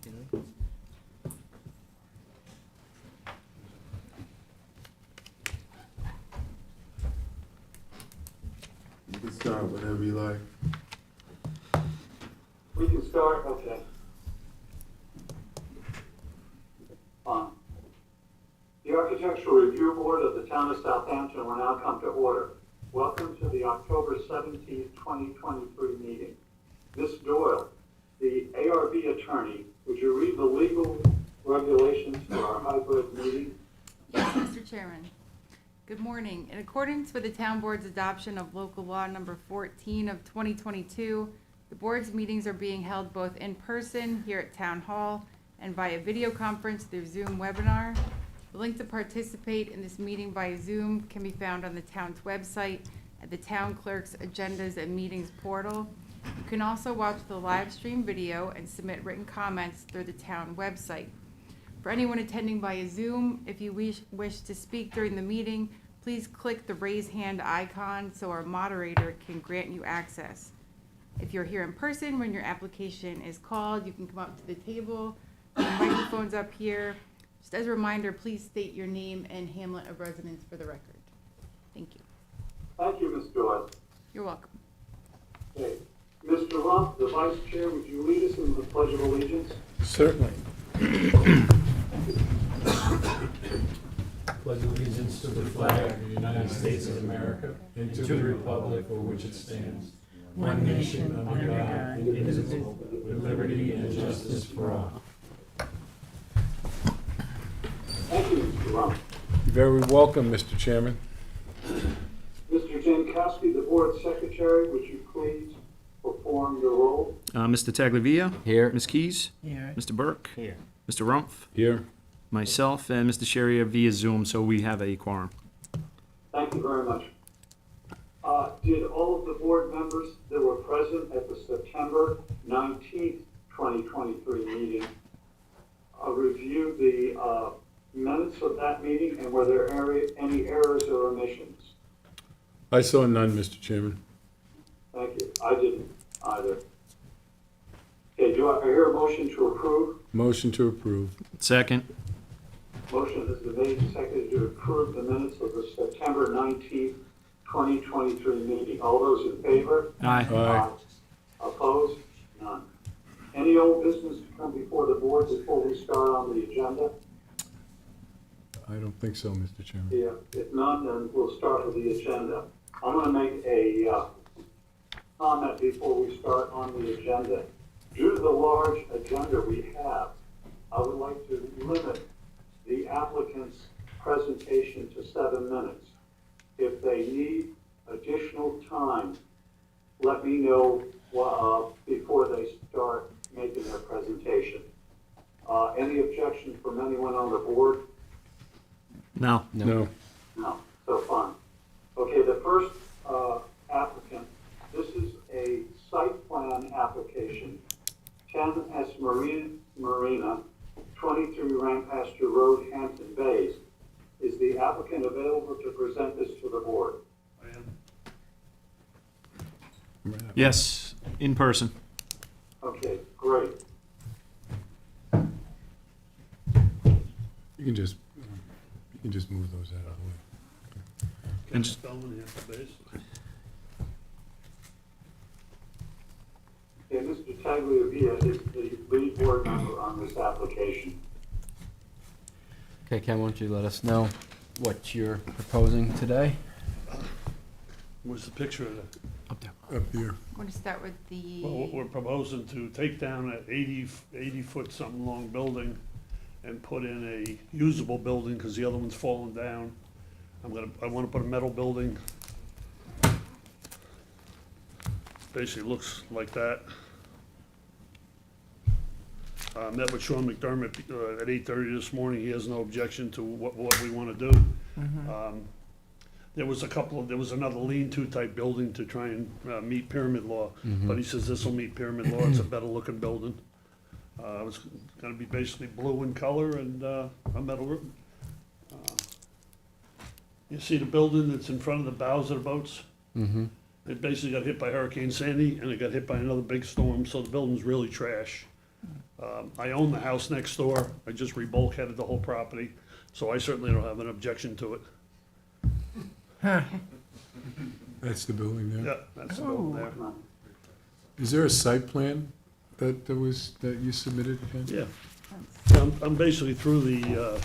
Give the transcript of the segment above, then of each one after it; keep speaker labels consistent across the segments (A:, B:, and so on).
A: You can start whenever you like.
B: We can start, okay. The Architectural Review Board of the Town of Southampton will now come to order. Welcome to the October 17th, 2023 meeting. Ms. Doyle, the ARB attorney, would you read the legal regulations for our hybrid meeting?
C: Yes, Mr. Chairman. Good morning. In accordance with the Town Board's adoption of Local Law Number 14 of 2022, the Board's meetings are being held both in person here at Town Hall and via video conference through Zoom webinar. The link to participate in this meeting via Zoom can be found on the town's website at the Town Clerk's Agendas and Meetings portal. You can also watch the live stream video and submit written comments through the town website. For anyone attending via Zoom, if you wish to speak during the meeting, please click the raise hand icon so our moderator can grant you access. If you're here in person, when your application is called, you can come up to the table. The microphone's up here. Just as a reminder, please state your name and hamlet of residence for the record. Thank you.
B: Thank you, Ms. Doyle.
C: You're welcome.
B: Okay. Mr. Rumpf, the Vice Chair, would you lead us in the Pledge of Allegiance?
A: Certainly.
D: Pledge allegiance to the flag of the United States of America and to the republic for which it stands, one nation under God, indivisible, with liberty and justice for all.
B: Thank you, Mr. Rumpf.
A: You're very welcome, Mr. Chairman.
B: Mr. Jankowski, the Board Secretary, would you please perform your role?
E: Mr. Tagliavia?
D: Here.
E: Ms. Keys?
D: Here.
E: Mr. Burke?
D: Here.
E: Mr. Rumpf?
A: Here.
E: Myself and Mr. Sherry are via Zoom, so we have a quorum.
B: Thank you very much. Did all of the board members that were present at the September 19th, 2023 meeting review the minutes of that meeting, and were there any errors or omissions?
A: I saw none, Mr. Chairman.
B: Thank you. I didn't either. Okay, do I hear a motion to approve?
A: Motion to approve.
E: Second?
B: Motion has been made and seconded to approve the minutes of the September 19th, 2023 meeting. All those in favor?
E: Aye.
A: Aye.
B: Opposed? None. Any old business to come before the board before we start on the agenda?
A: I don't think so, Mr. Chairman.
B: Yeah, if none, then we'll start with the agenda. I'm going to make a comment before we start on the agenda. Due to the large agenda we have, I would like to limit the applicant's presentation to 7 minutes. If they need additional time, let me know before they start making their presentation. Any objections from anyone on the board?
E: No.
A: No.
B: No, so fine. Okay, the first applicant, this is a site plan application, 10S Marina, 23 Rampasture Road, Hampton Bays. Is the applicant available to present this to the board?
D: I am.
E: Yes, in person.
B: Okay, great.
A: You can just move those out of the way.
E: And just-
B: Okay, Mr. Tagliavia is the lead board member on this application.
F: Okay, Ken, why don't you let us know what you're proposing today?
D: Where's the picture of that?
E: Up there.
A: Up here.
C: I'm going to start with the,
D: Well, we're proposing to take down an 80 foot something long building and put in a usable building because the other one's falling down. I want to put a metal building. Basically looks like that. Met with Sean McDermott at 8:30 this morning. He has no objection to what we want to do. There was another lean-to type building to try and meet pyramid law, but he says this will meet pyramid law. It's a better looking building. It's going to be basically blue in color and a metal roof. You see the building that's in front of the bows of the boats?
F: Mm-hmm.
D: It basically got hit by Hurricane Sandy, and it got hit by another big storm, so the building's really trash. I own the house next door. I just re-bulkheaded the whole property, so I certainly don't have an objection to it.
A: That's the building there.
D: Yeah, that's the building there.
A: Is there a site plan that you submitted, Ken?
D: Yeah. Yeah, I'm basically through the,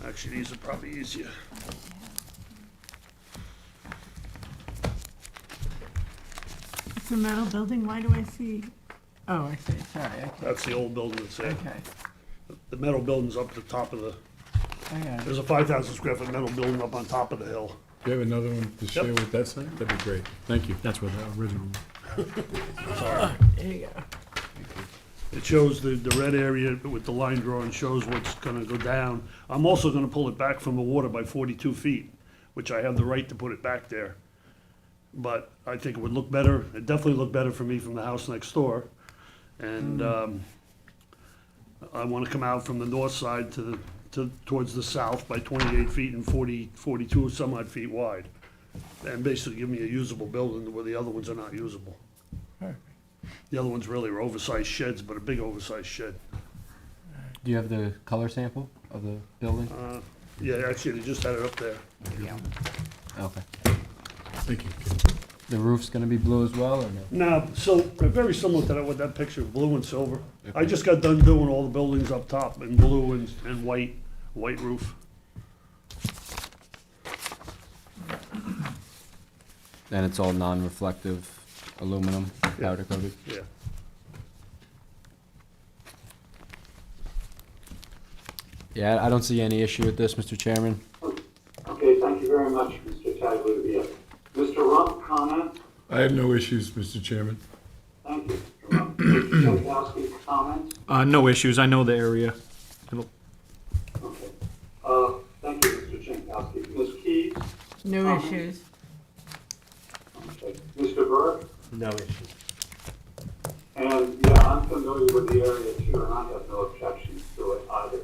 D: actually, these are probably easier.
G: It's a metal building, why do I see? Oh, I see, sorry, okay,
D: That's the old building that's there.
G: okay,
D: The metal building's up at the top of the,
G: I got it.
D: there's a 5,000 square foot metal building up on top of the hill.
A: Do you have another one to share with that site? That'd be great. Thank you.
E: That's where the original.
G: There you go.
D: It shows the red area with the line drawing shows what's gonna go down. I'm also gonna pull it back from the water by 42 feet, which I have the right to put it back there. But I think it would look better, it'd definitely look better for me from the house next door. And, I wanna come out from the north side towards the south by 28 feet and 42 some odd feet wide. And basically give me a usable building where the other ones are not usable.
G: Perfect.
D: The other ones really are oversized sheds, but a big oversized shed.
F: Do you have the color sample of the building?
D: Yeah, actually, they just had it up there.
C: There you go.
F: Okay.
A: Thank you, Ken.
F: The roof's gonna be blue as well, or no?
D: Now, so, very similar to that, with that picture, blue and silver. I just got done doing all the buildings up top in blue and white roof.
F: And it's all non-reflective aluminum, powder coated?
D: Yeah.
F: Yeah, I don't see any issue with this, Mr. Chairman.
B: Okay, thank you very much, Mr. Tagliavia. Mr. Rump, comment?
A: I have no issues, Mr. Chairman.
B: Thank you, Mr. Rump. Mr. Jankowski, comment?
E: No issues, I know the area. It'll-
B: Okay. Thank you, Mr. Jankowski. Ms. Keys?
G: No issues.
B: Okay. Mr. Burke?
H: No issue.
B: And, yeah, I'm familiar with the area too, and I have no objections to it either.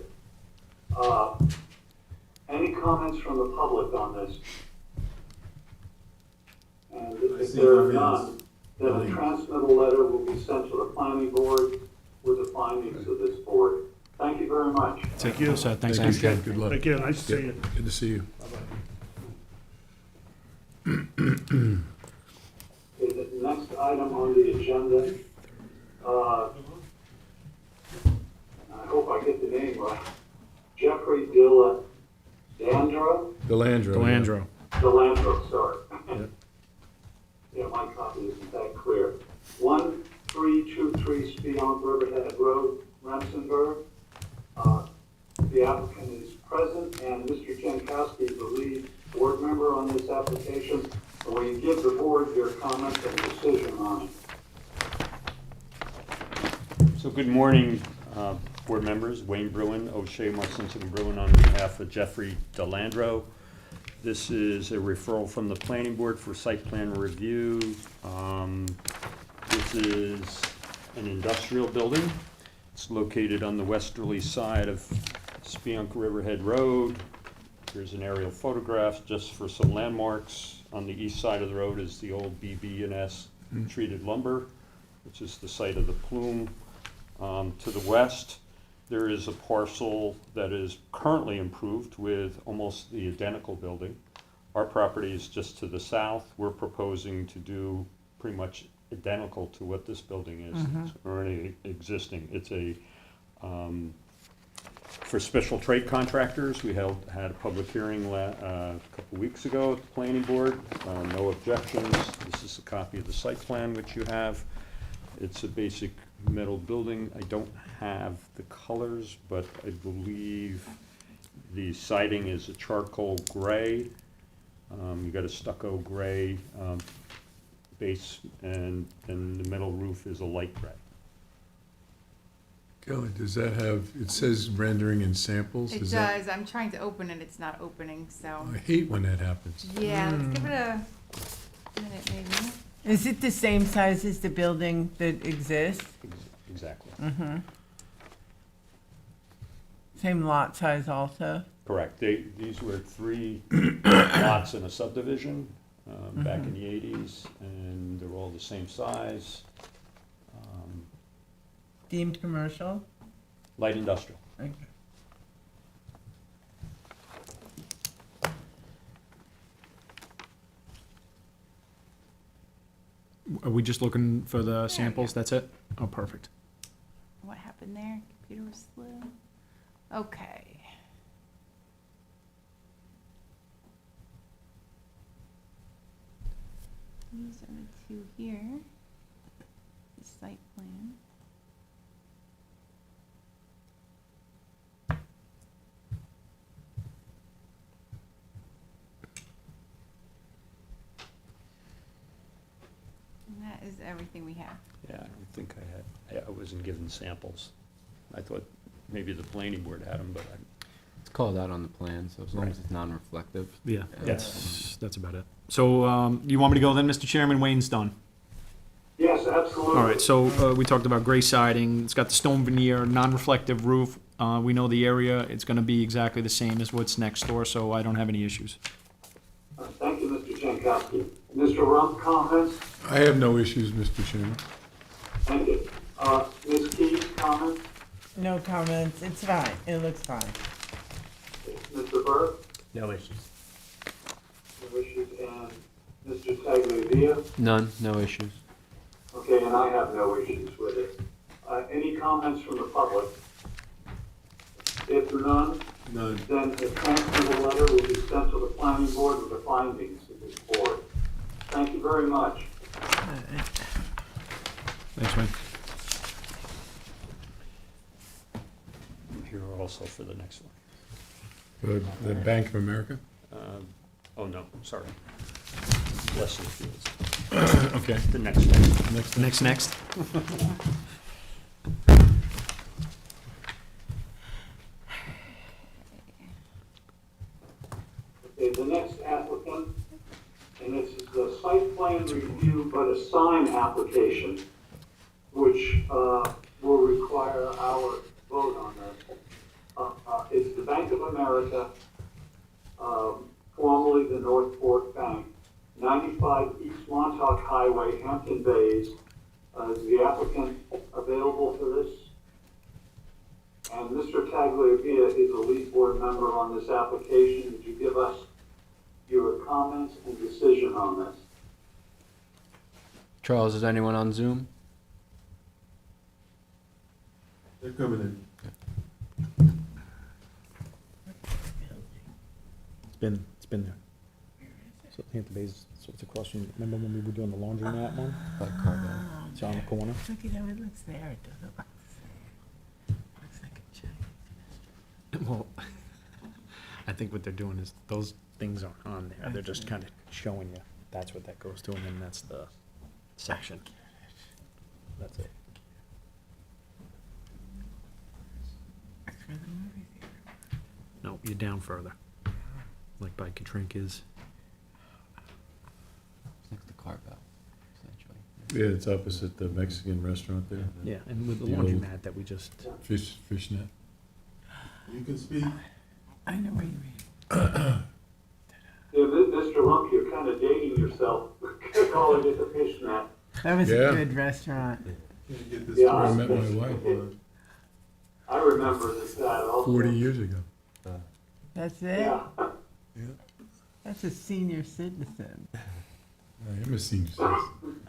B: Any comments from the public on this? And if there are none, then a transmittal letter will be sent to the planning board with the findings of this board. Thank you very much.
D: Thank you.
E: So, thanks,
A: Thank
E: Ken.
A: you, Ken. Good luck.
D: Take care, nice to see you.
A: Good to see you.
B: Okay, the next item on the agenda, I hope I get the name right. Jeffrey Delandro?
A: Delandro.
E: Delandro.
B: Delandro, sorry.
A: Yeah.
B: Yeah, my copy isn't that clear. 1323 Spionk Riverhead Road, Remsenburg. The applicant is present, and Mr. Jankowski is the lead board member on this application. And will you give the board your comments and decision on it?
H: So good morning, board members. Wayne Bruin, O'Shea, Marcinson and Bruin on behalf of Jeffrey Delandro. This is a referral from the planning board for site plan review. This is an industrial building. It's located on the westerly side of Spionk Riverhead Road. Here's an aerial photograph just for some landmarks. On the east side of the road is the old BB&S treated lumber, which is the site of the plume. To the west, there is a parcel that is currently improved with almost the identical building. Our property is just to the south. We're proposing to do pretty much identical to what this building is. It's already existing. It's a, for special trade contractors, we had a public hearing a couple weeks ago at the planning board. No objections. This is a copy of the site plan which you have. It's a basic metal building. I don't have the colors, but I believe the siding is a charcoal gray. You got a stucco gray base, and then the metal roof is a light gray.
A: Kelly, does that have, it says rendering and samples?
C: It
A: Is that-
C: does, I'm trying to open it, it's not opening, so,
A: I hate when that happens.
C: yeah, let's give it a minute maybe.
G: Is it the same size as the building that exists?
H: Exactly.
G: Same lot size also?
H: Correct. These were 3 lots in a subdivision back in the 80s, and they're all the same size.
G: deemed commercial?
H: Light industrial.
G: Okay.
E: Are we just looking for the samples? That's it? Oh, perfect.
C: What happened there? Computer was slow. Okay. These are the two here. The site plan. And that is everything we have.
H: Yeah, I don't think I wasn't given samples. I thought maybe the planning board had them, but
F: It's called out on the plan, so as long
H: Right.
F: as it's non-reflective.
E: Yeah,
F: Yeah.
E: that's about it. So, you want me to go then, Mr. Chairman? Wayne's done.
B: Yes, absolutely.
E: All right, so, we talked about gray siding, it's got the stone veneer, non-reflective roof. We know the area, it's gonna be exactly the same as what's next door, so I don't have any issues.
B: Thank you, Mr. Jankowski. Mr. Rump, comments?
A: I have no issues, Mr. Chairman.
B: Thank you. Ms. Keys, comments?
G: No comments, it's fine, it looks fine.
B: Mr. Burke?
F: No issues.
B: No issues. And Mr. Tagliavia?
F: None, no issues.
B: Okay, and I have no issues with it. Any comments from the public? If none,
A: None.
B: then a transmittal letter will be sent to the planning board with the findings of this board. Thank you very much.
E: Thanks, Wayne.
H: I'm here also for the next one.
A: The Bank of America?
H: Oh, no, sorry. Leslie Fields.
A: Okay.
H: The next one.
E: Next.
B: Okay, the next applicant, and this is the site plan review, but a sign application, which will require our vote on this. It's the Bank of America, formerly the North Fork Bank, 95 East Montauk Highway, Hampton Bays. Is the applicant available for this? And Mr. Tagliavia is the lead board member on this application. Would you give us your comments and decision on this?
F: Charles, is anyone on Zoom?
A: They're coming in.
I: It's been there. So Hampton Bays, so it's across from, remember when we were doing the laundromat one?
F: Like Carvel.
I: It's on the corner.
G: Look at how it looks there, it doesn't look the same. Looks like a Chinese.
I: Well, I think what they're doing is, those things aren't on there, they're just kind of showing you, that's what that goes to, and then that's the section. That's it.
G: It's for the movie theater.
E: No, you're down further. Like by Katrinka's.
F: It's next to Carvel, essentially.
A: Yeah, it's opposite the Mexican restaurant there.
I: Yeah, and with the
A: The old-
I: laundromat that we just,
A: Fishnet.
J: You can speak.
G: I know what you mean.
B: Yeah, Mr. Lump, you're kind of dating yourself, calling it the fishnet.
G: That was
A: Yeah.
G: a good restaurant.
J: Can't get this
B: Yeah,
A: I
J: person.
A: met my wife
B: I remember this guy also.
A: 40 years ago.
G: That's it?
B: Yeah.
A: Yeah.
G: That's a senior citizen.
A: I am a senior citizen.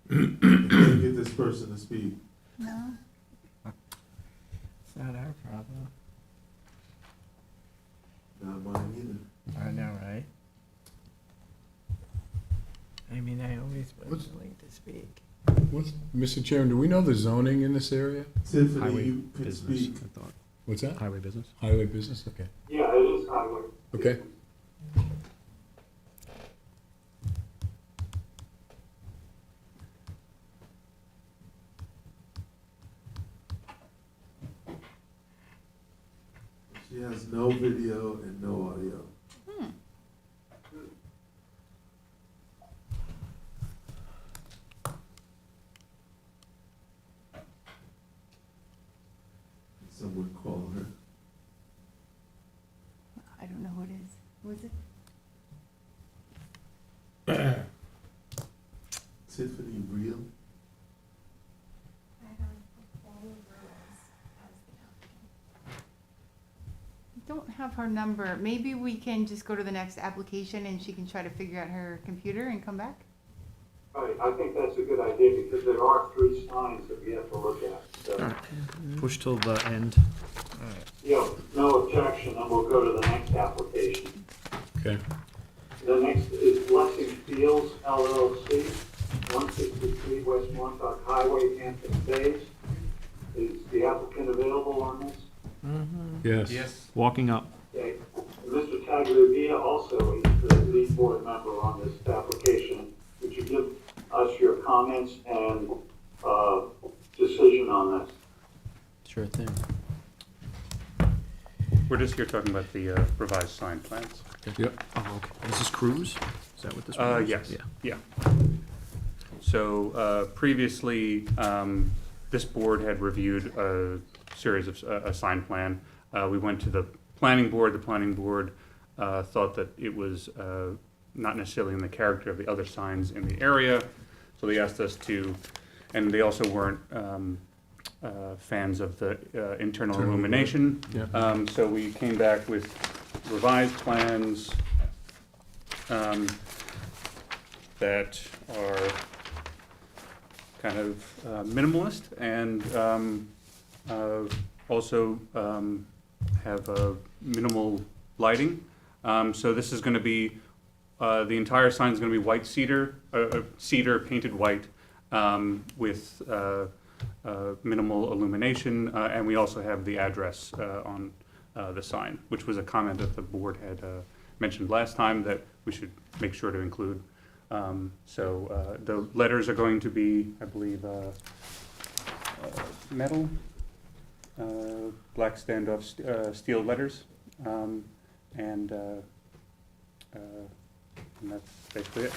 J: Can't get this person to speak.
C: No?
G: It's not our problem.
J: Not mine either.
G: I know, right? I mean, I always was
A: What's-
G: willing to speak.
A: What's, Mr. Chairman, do we know the zoning in this area?
J: Tiffany,
I: highway
J: you can
I: business,
J: speak.
I: I thought,
A: What's that?
I: highway business.
A: Highway business? Okay.
B: Yeah, it is highway.
A: Okay.
J: She has no video and no audio. Someone call her.
C: I don't know who it is. Who is it?
J: Tiffany Real.
C: don't have her number. Maybe we can just go to the next application and she can try to figure out her computer and come back?
B: Right, I think that's a good idea because there are 3 signs that we have to look at. So,
E: Push till the end.
B: yeah, no objection, and we'll go to the next application.
A: Okay.
B: The next is Blessing Fields LLC, 163 West Montauk Highway, Hampton Bays. Is the applicant available on this?
A: Yes.
E: Walking up.
B: Okay. Mr. Tagliavia also is the lead board member on this application. Would you give us your comments and decision on this?
F: Sure thing.
H: We're just here talking about the revised sign plans.
A: Yep.
E: Oh, okay. Is this Cruz? Is that what this one is?
H: Yes,
E: Yeah.
H: yeah. So previously, this board had reviewed a series of, a sign plan. We went to the planning board. The planning board thought that it was not necessarily in the character of the other signs in the area. So they asked us to, and they also weren't fans of the internal illumination.
A: Yeah.
H: So we came back with revised plans that are kind of minimalist and also have minimal lighting. So this is going to be, the entire sign is going to be white cedar, cedar painted white with minimal illumination. And we also have the address on the sign, which was a comment that the board had mentioned last time that we should make sure to include. So the letters are going to be, I believe, metal, black standoff steel letters, and that's basically it.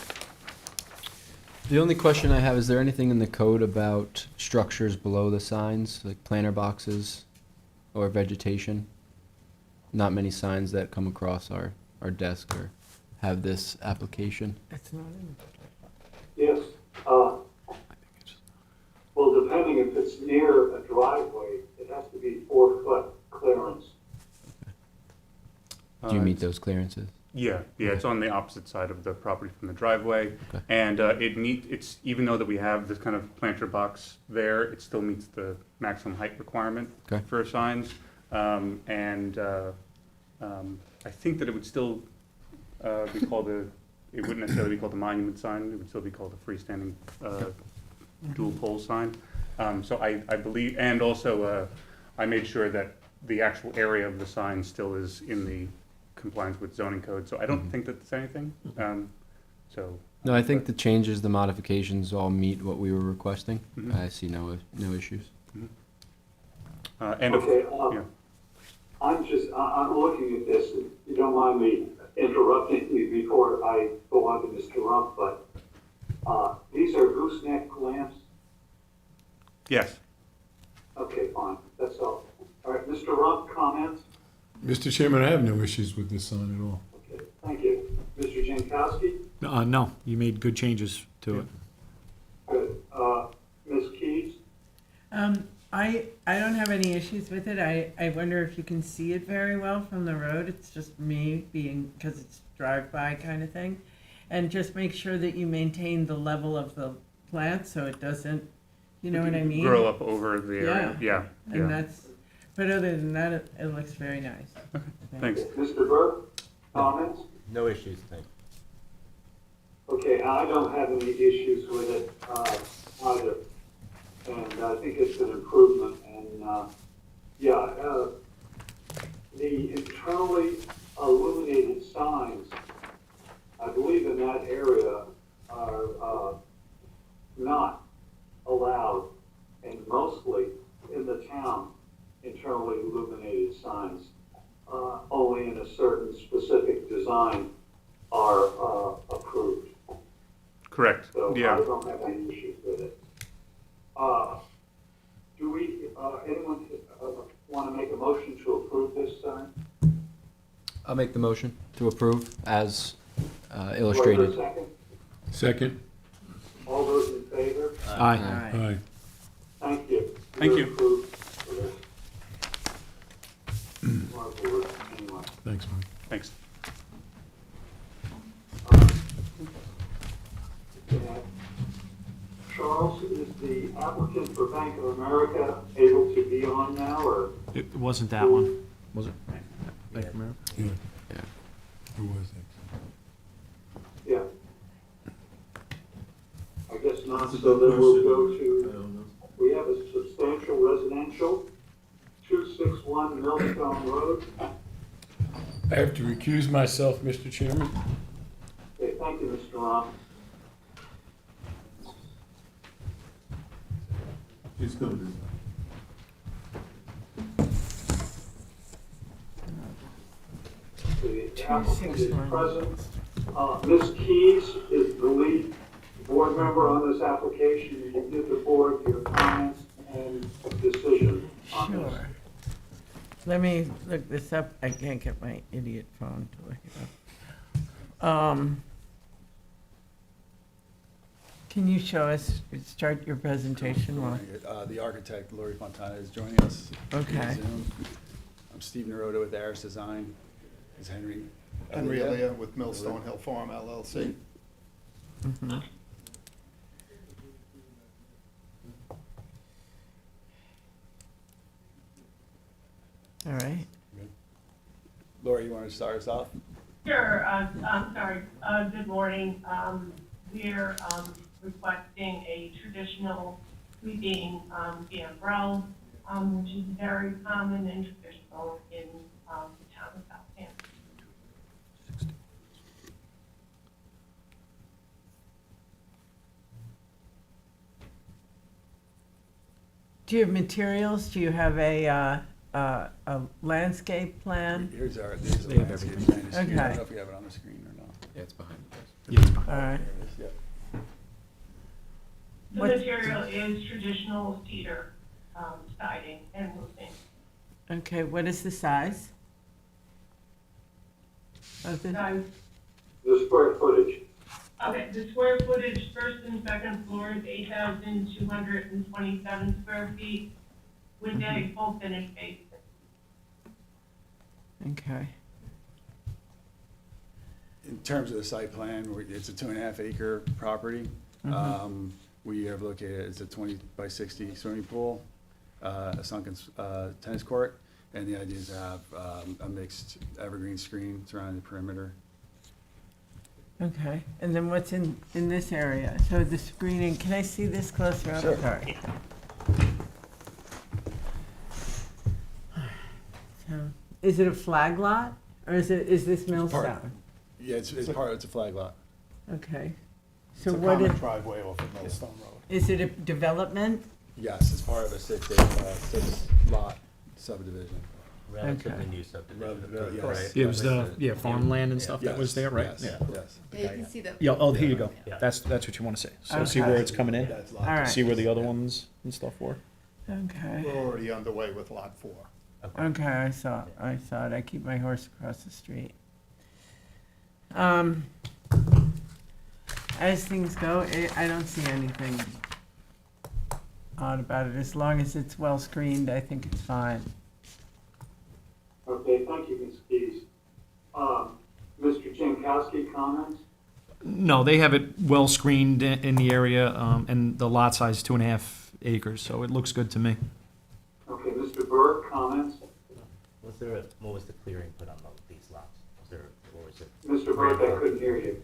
F: The only question I have, is there anything in the code about structures below the signs, like planter boxes or vegetation? Not many signs that come across our desk or have this application.
G: It's not in.
B: Yes. Well, depending if it's near a driveway, it has to be 4-foot clearance.
F: Do you meet those clearances?
H: Yeah, it's on the opposite side of the property from the driveway.
F: Okay.
H: And it's, even though that we have this kind of planter box there, it still meets the maximum height requirement
F: Okay.
H: for signs. I think that it would still be called it wouldn't necessarily be called a monument sign, it would still be called a freestanding dual pole sign. So I believe, and also I made sure that the actual area of the sign still is in the compliance with zoning code, so I don't think that there's anything. So.
F: No, I think the changes, the modifications all meet what we were requesting.
H: Mhm.
F: I see no issues.
H: And
B: Okay,
H: yeah.
B: I'm looking at this, and you don't mind me interrupting you before I go on to Mr. Rump, but these are gooseneck lamps?
H: Yes.
B: Okay, fine, that's all. All right, Mr. Rump, comments?
A: Mr. Chairman, I have no issues with this sign at all.
B: Okay, thank you. Mr. Jankowski?
E: No, you made good changes to it.
B: Good. Ms. Keys?
G: I don't have any issues with it. I wonder if you can see it very well from the road. It's just me being, because it's drive-by kind of thing. And just make sure that you maintain the level of the plant so it doesn't, you know what I mean?
H: Grow up over the area, yeah.
G: And that's, but other than that, it looks very nice.
H: Thanks.
B: Mr. Burke, comments?
I: No issues, thank you.
B: Okay, I don't have any issues with it either, and I think it's an improvement. And the internally illuminated signs, I believe in that area, are not allowed, and mostly in the town, internally illuminated signs, only in a certain specific design are approved.
H: Correct,
B: So I
H: yeah.
B: don't have any issues with it. Do we, anyone want to make a motion to approve this sign?
F: I'll make the motion to approve as
B: Do I hear a
F: illustrated.
B: second?
A: Second?
B: All those in favor?
E: Aye.
A: Aye.
B: Thank you.
H: Thank
B: You're
H: you.
B: approved for this. Marvelous, anyway. Bank of America able to be on now, or?
E: It wasn't that one, was it? Bank of America?
A: Yeah.
F: Yeah.
A: Who was it?
B: Yeah. I guess not,
J: That's a
B: so
J: good
B: then we'll
J: question.
B: go
J: I
B: to,
J: don't know.
B: we have a substantial residential, 261 Millstone Road.
A: I have to recuse myself, Mr. Chairman.
B: Okay, thank you, Mr. Ron.
J: She's coming in.
B: The applicant is
G: 261.
B: present. Ms. Keys is the lead board member on this application. You can give the board your comments and decision on this.
G: Sure. Let me look this up. I can't get my idiot phone to look it up. Can you show us, start your presentation while,
K: The architect, Lori Fontana, is joining us. via
G: Okay.
K: Zoom. I'm Steve Naroda with Aris Design. Is Henry?
L: Henry Elia with Millstone Hill Farm LLC.
G: Mhm. All right.
K: Lori, you want to start us off?
M: Sure, I'm sorry, good morning. We're requesting a traditional sweeping gambrel, which is very common and traditional in the town of Southampton.
G: Do you have materials? Do you have a landscape plan?
K: Here's the
E: They have
K: landscape
E: everything.
K: plan. I don't
G: Okay.
K: know if we have it on the screen or not.
F: Yeah, it's behind us.
E: Yeah, it's fine.
G: All right.
K: There it is, yeah.
M: The
G: What-
M: material is traditional cedar siding and roofing.
G: Okay, what is the size? Of the,
M: So,
B: The square footage.
M: okay, the square footage, first and second floor is 8,227 square feet with a full finished basement.
G: okay.
K: In terms of the site plan, it's a 2.5 acre property.
G: Mhm.
K: We have located, it's a 20 by 60 swimming pool, a sunken tennis court, and the idea is to have a mixed evergreen screen surrounding the perimeter.
G: Okay, and then what's in this area? So the screening, can I see this closer up?
K: Sure.
G: Sorry. So, is it a flag lot, or is this Millstone?
K: Yeah, it's a flag lot.
G: Okay.
L: It's
G: So
L: a
G: what
L: common
G: is,
L: driveway off of Millstone Road.
G: is it a development?
K: Yes, it's part of a six lot subdivision.
G: Relatively
I: new
K: Yes.
I: right?
E: It was the farmland and stuff that was
K: Yes,
E: there, right?
K: yes,
E: Yeah.
K: yes.
C: Yeah, you can see the.
E: Yeah, oh, here you go.
I: Yeah.
E: That's what you want to say. So see
G: Okay.
E: where it's coming in?
K: That's
G: All
K: lot.
G: right.
E: See where the other ones and stuff were?
G: Okay.
L: We're already underway with Lot 4.
G: Okay, I saw it. I keep my horse across the street. As things go, I don't see anything odd about it. As long as it's well screened, I think it's fine.
B: Okay, thank you, Ms. Keys. Mr. Jankowski, comments?
E: No, they have it well screened in the area, and the lot size is 2.5 acres, so it looks good to me.
B: Okay, Mr. Burke, comments?
I: What was the clearing put on these lots? Or was it?
B: Mr. Burke, I couldn't hear you.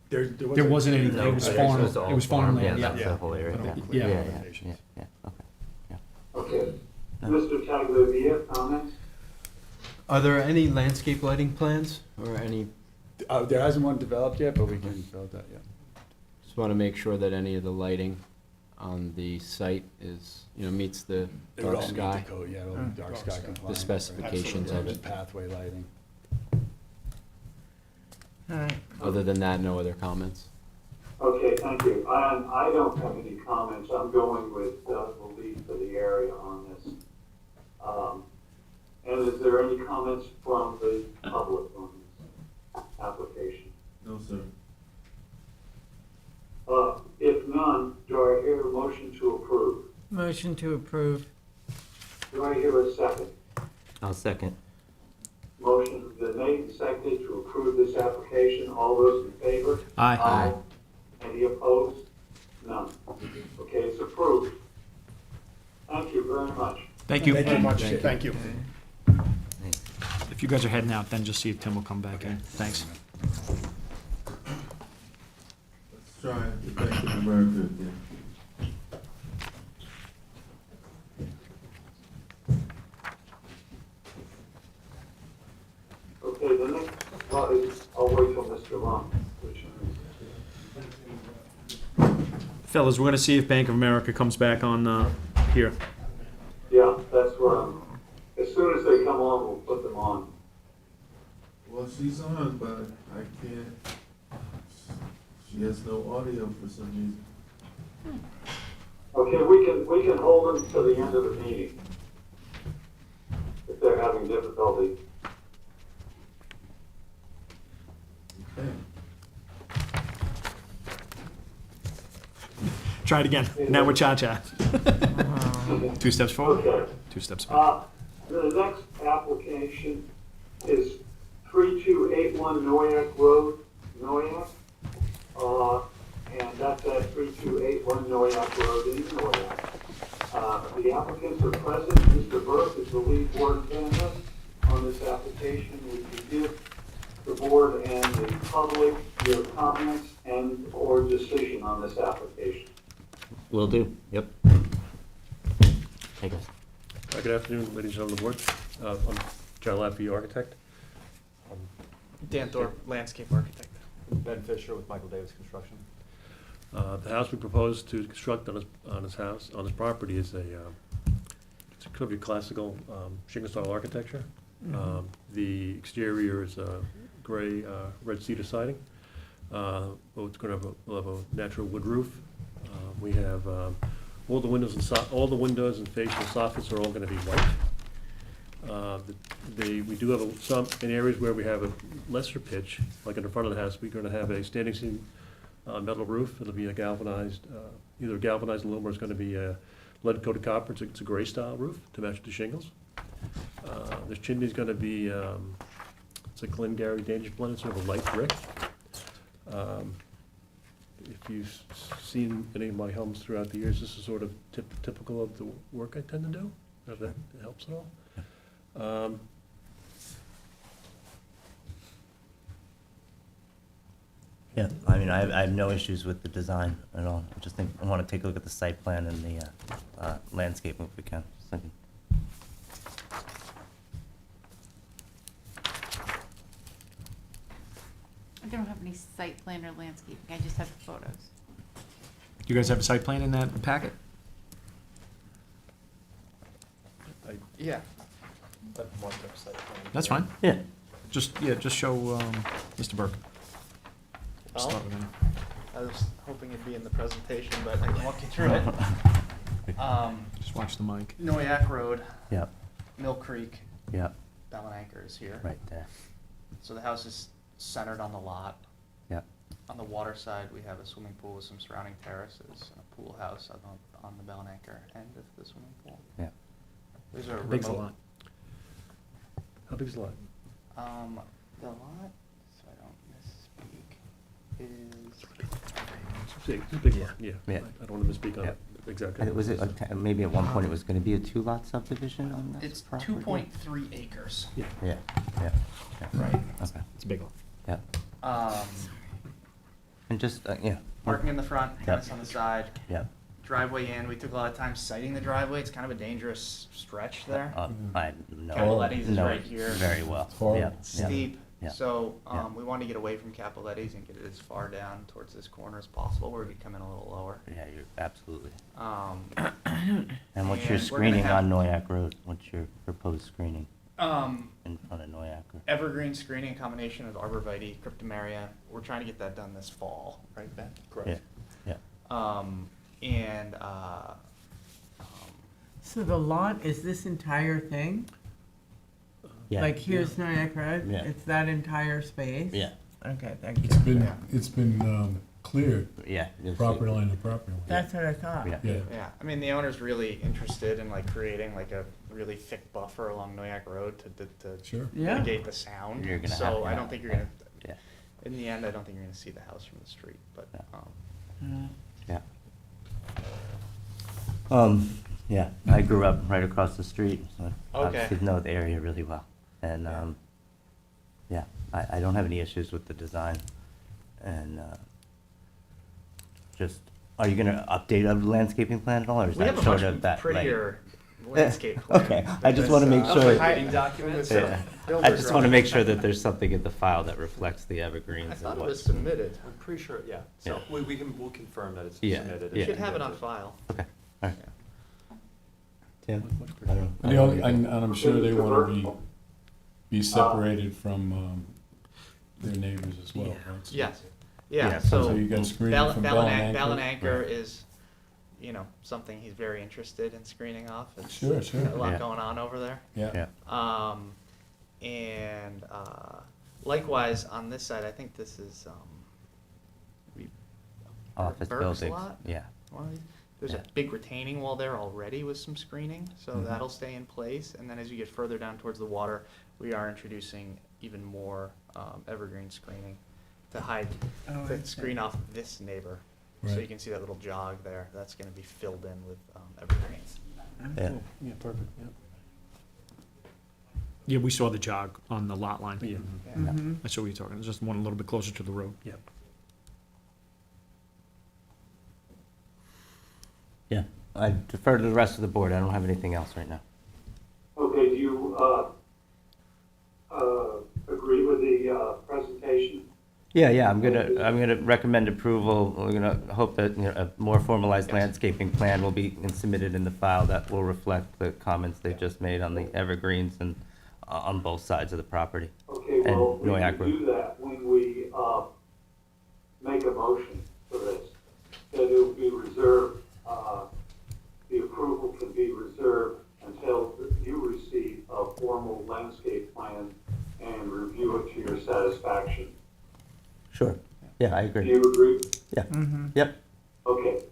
E: There wasn't anything, it was farm, it was farmland,
I: That's
E: yeah.
I: the whole area.
E: Yeah.
I: Yeah, okay.
B: Okay. Mr. Tagliavia, comments?
F: Are there any landscape lighting plans or any,
K: There hasn't one developed yet, but we can build that, yeah.
F: just want to make sure that any of the lighting on the site is, meets the
K: It would
F: dark
K: all meet
F: sky?
K: the code, yeah, it'll be dark sky compliant.
F: The specifications of it.
K: Pathway lighting.
G: All right.
F: Other than that, no other comments?
B: Okay, thank you. I don't have any comments. I'm going with the lead for the area on this. And is there any comments from the public on this application?
J: No, sir.
B: If none, do I hear a motion to approve?
G: Motion to approve.
B: Do I hear a second?
I: I'll second.
B: Motion has been made and seconded to approve this application. All those in favor?
E: Aye.
B: Any opposed? None. Okay, it's approved. Thank you very much.
E: Thank you.
L: Thank you very much, thank you.
E: If you guys are heading out, then just see if Tim will come back in. Thanks.
J: Let's try the Bank of America again.
B: Okay, the next part is, I'll wait till Mr. Long.
E: Fellas, we're gonna see if Bank of America comes back on, here.
B: Yeah, that's where I'm, as soon as they come on, we'll put them on.
J: Well, she's on, but I can't, she has no audio for some reason.
B: Okay, we can hold them to the end of the meeting. If they're having difficulty.
J: Okay.
E: Try it again. Now we're cha-cha. 2 steps forward,
B: Okay.
E: 2 steps back.
B: The next application is 3281 Noyak Road, Noyak. And that's at 3281 Noyak Road in Noyak. The applicants are present. Mr. Burke is the lead board candidate on this application. Would you give the board and the public your comments and/or decision on this application?
I: Will do, yep. Take us.
D: Good afternoon, ladies and gentlemen of the board. I'm John Laffey, architect.
I: Dan Thorpe, landscape architect. Ben Fisher with Michael Davis Construction.
D: The house we propose to construct on his property is it's a could be classical shingle style architecture. The exterior is gray, red cedar siding. It's going to have a natural wood roof. We have all the windows and facial soffits are all going to be white. We do have some in areas where we have a lesser pitch, like in the front of the house. We're going to have a standing seam metal roof. It'll be a galvanized, either galvanized aluminum or it's going to be a lead coated copper. It's a gray style roof to match the shingles. The chimney is going to be it's a Glengarry Danish blend. It's sort of a light brick. If you've seen any of my homes throughout the years, this is sort of typical of the work I tend to do. If that helps at all.
I: Yeah, I mean, I have no issues with the design at all. I just think, I want to take a look at the site plan and the landscape if we can. Just thinking.
C: I don't have any site plan or landscaping, I just have the photos.
E: You guys have a site plan in that packet?
I: Yeah.
E: That's fine.
I: Yeah.
E: Just show, Mr. Burke. Start with him.
N: I was hoping it'd be in the presentation, but I can walk you through it.
E: Just watch the mic.
N: Noyak Road,
I: Yep,
N: Mill Creek,
I: yep,
N: Bell and Anchor is here.
I: right there.
N: So the house is centered on the lot.
I: Yep.
N: On the water side, we have a swimming pool with some surrounding terraces and a pool house on the Bell and Anchor end of the swimming pool.
I: Yep.
N: These are
E: How big's the
N: remote.
E: lot?
D: How big's the lot?
N: The lot, so I don't misspeak, is
D: It's a big lot, yeah.
I: Yeah.
D: I don't want to misspeak on
I: Yeah.
D: it exactly.
I: And was it, maybe at one point it was going to be a 2-lot subdivision on this
N: it's
I: property?
N: 2.3 acres.
I: Yeah, yeah, yeah.
N: Right.
I: Okay,
E: It's a big lot.
I: yeah. And just, yeah.
N: Parking in the front,
I: Yep.
N: tennis on the side.
I: Yeah.
N: Driveway in, we took a lot of time siting the driveway. It's kind of a dangerous stretch there.
I: I know.
N: Capoletti's is
I: know
N: right
I: it
N: here.
I: very well.
A: It's horrible.
I: Yeah, yeah.
N: Steep.
I: Yeah.
N: So
I: Yeah.
N: we wanted to get away from Capoletti's and get it as far down towards this corner as possible, where we could come in a little lower.
I: Yeah, you're absolutely.
N: Um,
I: And what's your
N: And we're gonna
I: screening
N: have-
I: on Noyak Road? What's your proposed screening
N: um,
I: in front of Noyak?
N: evergreen screening, a combination of arborvitae, cryptomeria. We're trying to get that done this fall, right, Ben?
I: Yeah, yeah.
N: And
G: So the lot is this entire thing?
I: Yeah.
G: Like here's Noyak Road?
I: Yeah.
G: It's that entire space?
I: Yeah,
G: Okay, thank you.
A: It's been cleared,
I: yeah. you'll see.
A: property line to property line.
G: That's what I thought.
I: Yeah.
A: Yeah.
N: yeah, I mean, the owner's really interested in like creating like a really thick buffer along Noyak Road to
A: Sure.
G: Yeah.
N: mitigate the sound.
I: You're gonna have
N: So
I: to-
N: I don't think you're gonna,
I: Yeah,
N: in the end, I don't think you're gonna see the house from the street, but,
I: Yeah.
G: Mm.
I: yeah.
O: Yeah, I grew up right across the street, so I
N: Okay.
O: obviously know the area really well. And, yeah, I don't have any issues with the design. And, just, are you gonna update a landscaping plan at all, or is
N: We
O: that
N: have a
O: sort
N: much
O: of that, like?
N: prettier landscape plan.
O: Okay, I just wanna make
N: That's,
O: sure.
N: Hiding documents.
O: Yeah. I just wanna make sure that there's something in the file that reflects the evergreens
N: I
O: and
N: thought it
O: what.
N: was submitted.
P: I'm pretty sure, yeah. So
O: Yeah.
P: we'll confirm that it's
O: Yeah,
P: submitted.
O: yeah.
N: You should have it on file.
O: Okay, all right. Tim? I don't know.
A: And the only, and I'm sure they want to be separated from, their neighbors as well, right? So-
N: Yes,
O: Yeah,
N: yeah,
A: So
N: so
A: you got screening from Bell and
N: Bell
A: Anchor?
N: is, you know, something he's very interested in screening off. It's
A: Sure, sure.
N: a lot
O: Yeah.
N: going on over there.
A: Yeah.
O: Yeah,
N: And likewise, on this side, I think this is,
O: office
N: Burke's
O: buildings,
N: lot?
O: yeah.
N: one of these. There's a
O: Yeah.
N: big retaining wall there already with some screening, so
A: Mhm.
N: that'll stay in place. And then as you get further down towards the water, we are introducing even more evergreen screening to hide,
G: Oh, I
N: to
G: see.
N: screen off this neighbor. So
A: Right.
N: you can see that little jog there, that's gonna be filled in with evergreens.
O: Yeah.
A: Yeah, perfect, yeah.
E: Yeah, we saw the jog on the lot line.
A: Yeah.
G: Mhm.
E: I saw what you're talking, it's just one a little bit closer to the road.
A: Yeah.
O: Yeah, I defer to the rest of the board, I don't have anything else right now.
B: Okay, do you, agree with the, presentation?
O: Yeah, I'm gonna recommend approval, we're gonna hope that, you know, a more formalized landscaping plan will be submitted in the file that will reflect the comments they just made on the evergreens and on both sides of the property.
B: Okay,
O: And
B: well, we
O: Noyak
B: can
O: Road.
B: do that when we, make a motion for this. That it will be reserved, the approval can be reserved until you receive a formal landscape plan and review it to your satisfaction.
O: Sure, yeah, I
B: Do
O: agree.
B: you agree?
O: Yeah,
G: Mhm.
O: yep.
B: Okay.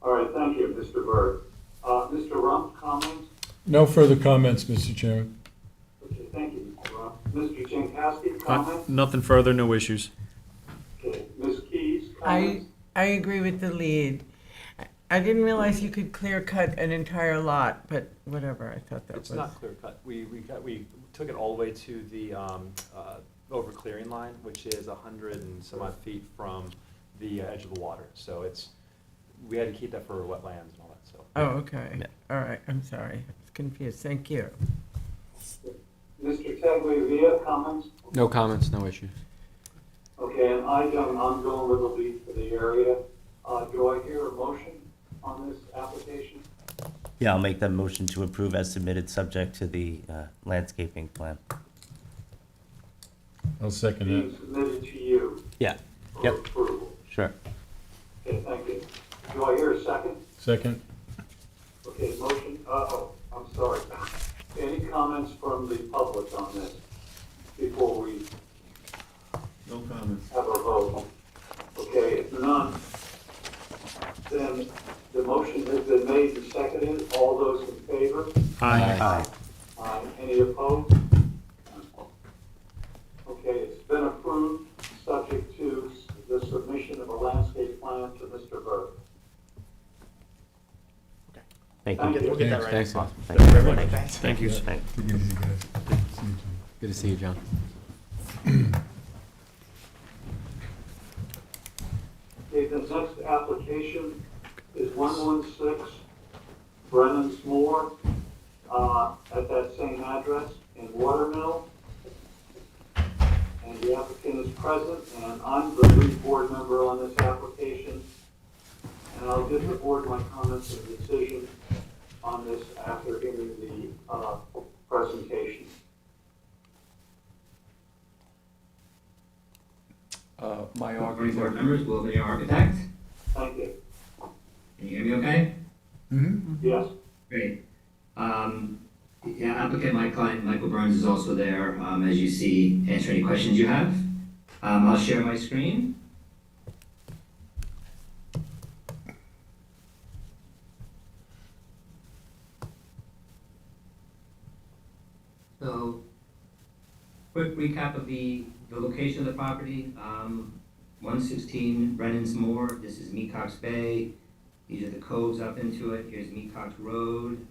B: All right, thank you, Mr. Byrd. Mr. Rump, comments?
A: No further comments, Mr. Chairman.
B: Okay, thank you, Mr. Rump. Mr. Jankowski, comments?
E: Nothing further, no issues.
B: Okay, Ms. Keys, comments?
G: I agree with the lead. I didn't realize you could clear cut an entire lot, but whatever, I thought that was.
P: It's not clear cut. We took it all the way to the over clearing line, which is 100 and some odd feet from the edge of the water. So we had to keep that for wetlands and all that, so.
G: Oh, okay.
O: Yeah.
G: All right, I'm sorry. I was confused. Thank you.
B: Mr. Tagliavia, comments?
F: No comments, no issues.
B: Okay, and I'm going with the lead for the area. Do I hear a motion on this application?
O: Yeah, I'll make that motion to approve as submitted, subject to the landscaping plan.
A: I'll second
B: Being
A: that.
B: submitted to you
O: Yeah,
B: for
O: yep,
B: approval.
O: sure.
B: Okay, thank you. Do I hear a second?
A: Second?
B: Okay, motion, I'm sorry. Any comments from the public on this before we
J: No comments.
B: have a vote? Okay, if none, then the motion has been made and seconded. All those in favor?
O: Aye.
B: Any opposed? Okay, it's been approved, subject to the submission of a landscape plan to Mr. Burke.
O: Thank
B: Thank
O: you.
B: you.
N: We'll get that right.
F: Thanks.
O: Awesome. Thank you very much.
N: Thanks.
E: Thank you.
O: Thanks.
A: Take it easy, guys. See you, Jim.
F: Good to see you, John.
B: Okay, the next application is 116 Brennan's Moor, at that same address in Watermill. And the applicant is present, and I'm the lead board member on this application. And I'll give the board my comments and decision on this after hearing the, presentation.
Q: My Aubrey board members, will the architect.
B: Thank you.
Q: Can you hear me okay?
A: Mm-hmm.
B: Yes?
Q: Great. Yeah, applicant, my client, Michael Burns, is also there, as you see, answer any questions you have. I'll share my screen. So, quick recap of the location of the property. 116 Brennan's Moor, this is Mecox Bay. These are the coves up into it. Here's Mecox Road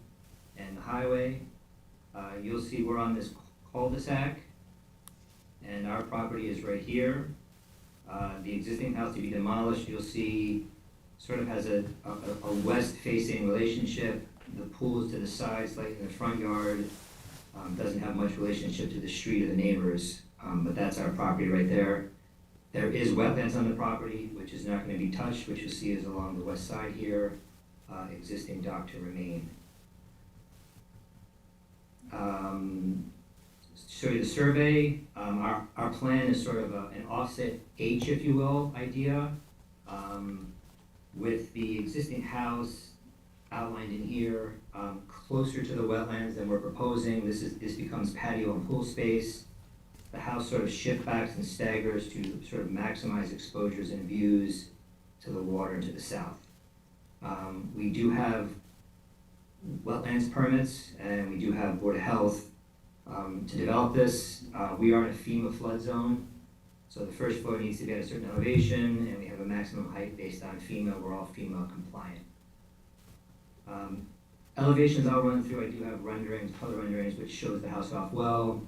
Q: and the highway. You'll see we're on this cul-de-sac, and our property is right here. The existing house to be demolished, you'll see, sort of has a west-facing relationship. The pool is to the side, slightly in the front yard. Doesn't have much relationship to the street or the neighbors, but that's our property right there. There is wetlands on the property, which is not going to be touched, which you'll see is along the west side here. Existing dock to remain. Show you the survey. Our plan is sort of an offset H, if you will, idea, with the existing house outlined in here, closer to the wetlands than we're proposing. This becomes patio and pool space. The house sort of shift backs and staggers to sort of maximize exposures and views to the water and to the south. We do have wetlands permits, and we do have Board of Health to develop this. We are in a FEMA flood zone, so the first floor needs to be at a certain elevation, and we have a maximum height based on FEMA. We're all FEMA compliant. Elevations I'll run through. I do have renderings, color renderings, which shows the house off well.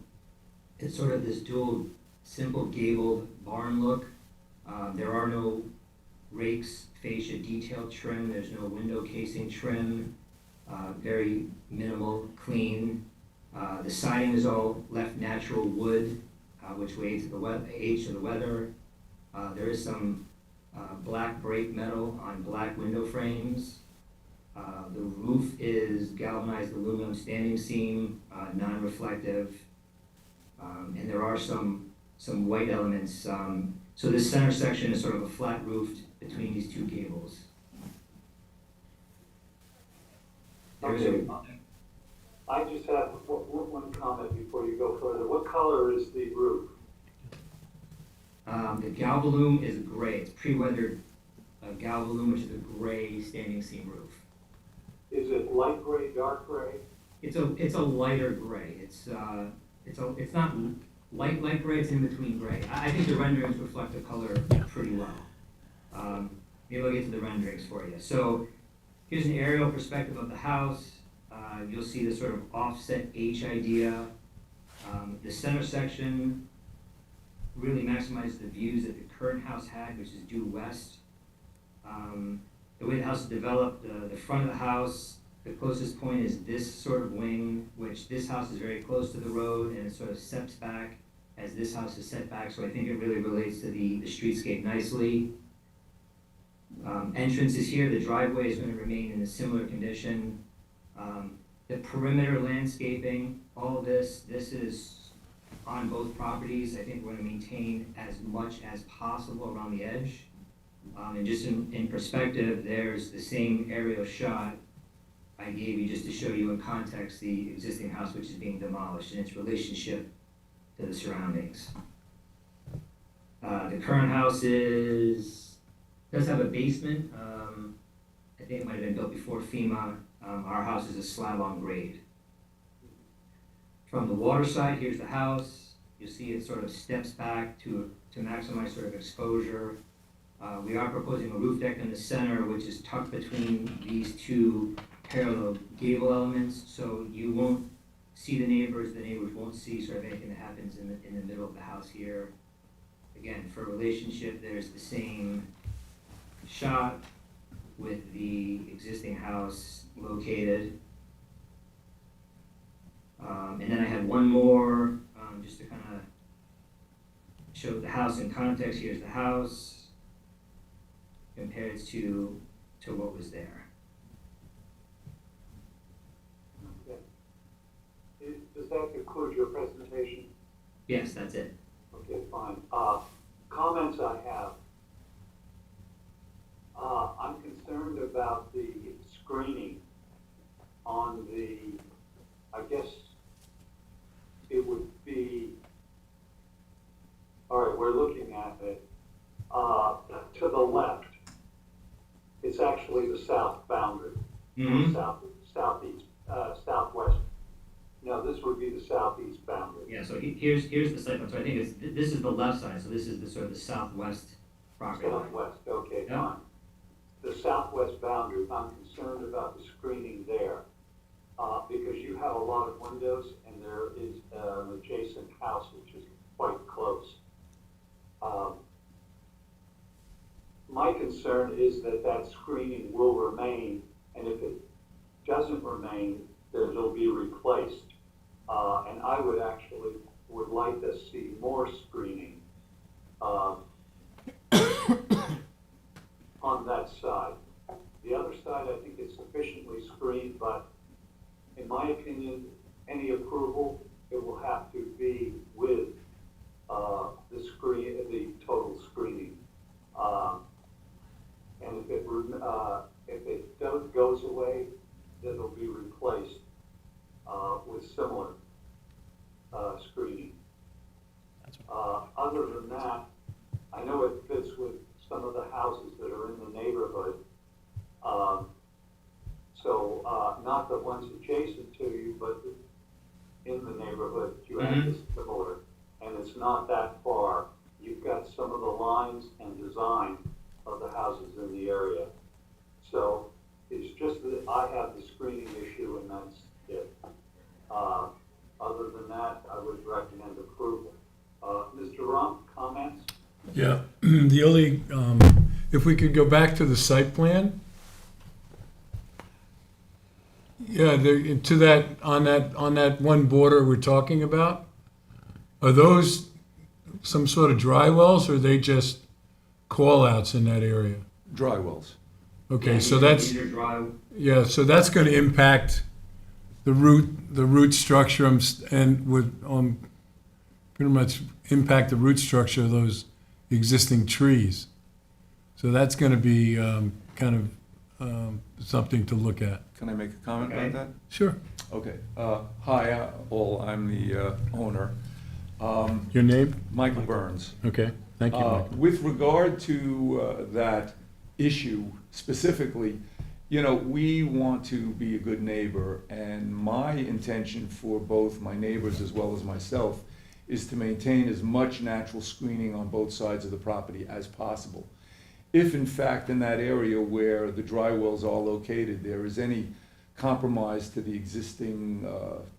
Q: It's sort of this dual, simple gabled barn look. There are no rakes, fascia, detail trim. There's no window casing trim. Very minimal, clean. The siding is all left natural wood, which will aid to the weather. There is some black brake metal on black window frames. The roof is galvanized aluminum standing seam, non-reflective, and there are some white elements. So this center section is sort of a flat roofed between these two gables.
B: Okay. I just have one comment before you go further. What color is the roof?
Q: The galvalume is gray. It's pre-weathered galvalume, which is a gray standing seam roof.
B: Is it light gray, dark gray?
Q: It's a lighter gray. It's not light gray. It's in between gray. I think the renderings reflect the color pretty well. Maybe I'll get to the renderings for you. So here's an aerial perspective of the house. You'll see the sort of offset H idea. The center section really maximizes the views that the current house had, which is due west. The way the house is developed, the front of the house, the closest point is this sort of wing, which this house is very close to the road, and it sort of steps back as this house is set back, so I think it really relates to the streetscape nicely. Entrance is here. The driveway is going to remain in a similar condition. The perimeter landscaping, all of this is on both properties. I think we're going to maintain as much as possible around the edge. And just in perspective, there's the same aerial shot I gave you just to show you in context the existing house which is being demolished and its relationship to the surroundings. The current house does have a basement. I think it might have been built before FEMA. Our house is a slab on grade. From the water side, here's the house. You'll see it sort of steps back to maximize sort of exposure. We are proposing a roof deck in the center, which is tucked between these two parallel gable elements, so you won't see the neighbors won't see sort of anything that happens in the middle of the house here. Again, for relationship, there's the same shot with the existing house located. And then I had one more, just to kind of show the house in context. Here's the house compared to what was there.
B: Okay. Does that conclude your presentation?
Q: Yes, that's it.
B: Okay, fine. Comments I have. I'm concerned about the screening on the, I guess it would be, all right, we're looking at it. To the left, it's actually the south boundary, southeast, southwest. No, this would be the southeast boundary.
Q: Yeah, so here's the site plan. So I think this is the left side, so this is the sort of the southwest property line.
B: Southwest, okay,
Q: Yeah.
B: fine. The southwest boundaries. I'm concerned about the screening there, because you have a lot of windows and there is an adjacent house which is quite close. My concern is that that screening will remain, and if it doesn't remain, then it'll be replaced. And I would like to see more screening on that side. The other side, I think, is sufficiently screened, but in my opinion, any approval, it will have to be with the total screening. And if it goes away, then it'll be replaced with similar screening. Other than that, I know it fits with some of the houses that are in the neighborhood. So not the ones adjacent to you, but in the neighborhood, you have this similar, and it's not that far. You've got some of the lines and design of the houses in the area. So it's just that I have the screening issue, and that's it. Other than that, I would recommend approval. Mr. Rump, comments?
A: Yeah, the only, if we could go back to the site plan. Yeah, to that, on that one border we're talking about, are those some sort of dry wells, or are they just call-outs in that area?
R: Dry wells.
A: Okay,
Q: Yeah,
A: so that's,
Q: these are dry.
A: yeah, so that's gonna impact the root structure and would, pretty much impact the root structure of those existing trees. So that's gonna be, kind of, something to look at.
R: Can I make a comment about that?
A: Sure.
R: Okay. Hi, all. I'm the owner.
A: Your name?
R: Michael Burns.
A: Okay, thank you, Michael.
R: With regard to that issue specifically, you know, we want to be a good neighbor, and my intention for both my neighbors as well as myself is to maintain as much natural screening on both sides of the property as possible. If in fact in that area where the dry wells are located, there is any compromise to the existing